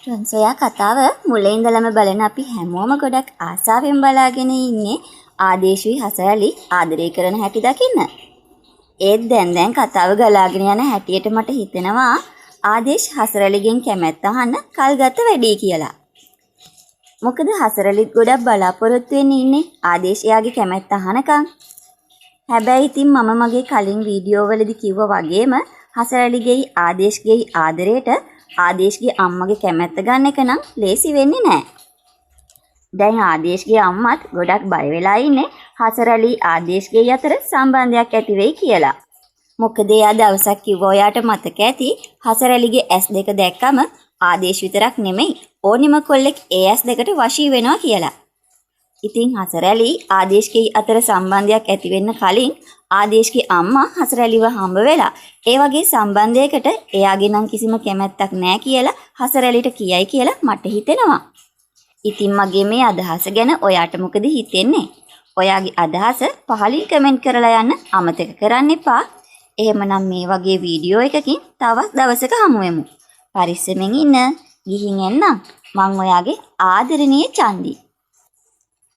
ටොන්සොයා කතාව මුලින් ඉඳලම බලන අපි හැමෝම ගොඩක් ආසාවෙන් බලාගෙන ඉන්නේ ආදේශුයි හසරලි ආදරය කරන හැටි දකින්න. ඒත් දැන් කතාව ගලාගෙන යන හැටියට මට හිතෙනවා ආදේශ් හසරලිගෙන් කැමැත්ත අහන්න කල්ගත වැඩි කියලා. මොකද හසරලිත් ගොඩක් බලාපොරොත්තු වෙන්නේ ඉන්නේ ආදේශයාගේ කැමැත්ත අහනකම්. හැබැයි ඉතින් මම මගේ කලින් වීඩියෝ වලදී කිව්වා වගේම හසරලිගේ ආදේශ්ගේ ආදරයට ආදේශ්ගේ අම්මගේ කැමැත්ත ගන්න එක නම් ලේසි වෙන්නේ නැහැ. දැන් ආදේශ්ගේ අම්මත් ගොඩක් බය වෙලා ඉන්නේ හසරලි ආදේශ්ගේ අතර සම්බන්ධයක් ඇති වෙයි කියලා. මොකද එයා දවසක් කිව්වා ඔයාට මතක ඇති හසරලිගේ S2 දැක්කම ආදේශ් විතරක් නෙමෙයි ඕනිම කොල්ලෙක් ඒ S2ට වශී වෙනවා කියලා. ඉතින් හසරලි ආදේශ්ගේ අතර සම්බන්ධයක් ඇති වෙන්න කලින් ආදේශ්ගේ අම්මා හසරලිව හම්බ වෙලා ඒ වගේ සම්බන්ධයකට එයාගේ නම් කිසිම කැමැත්තක් නැහැ කියලා හසරලිට කියයි කියලා මට හිතෙනවා. ඉතින් මගේ මේ අදහස ගැන ඔයාට මොකද හිතෙන්නේ? ඔයාගේ අදහස පහලින් කමෙන්ට් කරලා යන්න අමතක කරන්න එපා. එහෙමනම් මේ වගේ වීඩියෝ එකකින් තවත් දවසක හමු වෙමු. පරිස්සමෙන් ඉන්න. ගිහින් එන්නම්. මං ඔයාගේ ආදරණීය චන්දි.